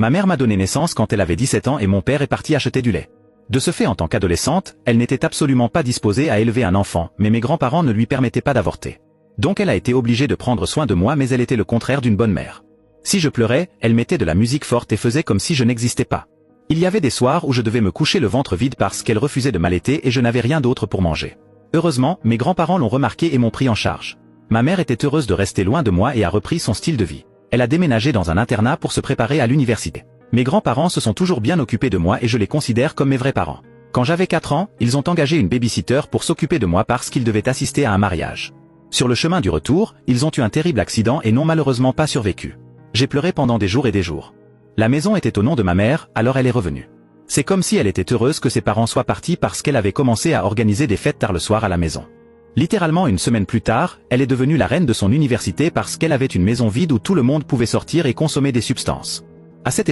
Ma mère m'a donné naissance quand elle avait 17 ans et mon père est parti acheter du lait. De ce fait, en tant qu'adolescente, elle n'était absolument pas disposée à élever un enfant, mais mes grands-parents ne lui permettaient pas d'avorter. Donc elle a été obligée de prendre soin de moi, mais elle était le contraire d'une bonne mère. Si je pleurais, elle mettait de la musique forte et faisait comme si je n'existais pas. Il y avait des soirs où je devais me coucher le ventre vide parce qu'elle refusait de m'allaiter et je n'avais rien d'autre pour manger. Heureusement, mes grands-parents l'ont remarqué et m'ont pris en charge. Ma mère était heureuse de rester loin de moi et a repris son style de vie. Elle a déménagé dans un internat pour se préparer à l'université. Mes grands-parents se sont toujours bien occupés de moi et je les considère comme mes vrais parents. Quand j'avais 4 ans, ils ont engagé une babysitter pour s'occuper de moi parce qu'ils devaient assister à un mariage. Sur le chemin du retour, ils ont eu un terrible accident et n'ont malheureusement pas survécu. J'ai pleuré pendant des jours et des jours. La maison était au nom de ma mère, alors elle est revenue. C'est comme si elle était heureuse que ses parents soient partis parce qu'elle avait commencé à organiser des fêtes tard le soir à la maison. Littéralement une semaine plus tard, elle est devenue la reine de son université parce qu'elle avait une maison vide où tout le monde pouvait sortir et consommer des substances. À cette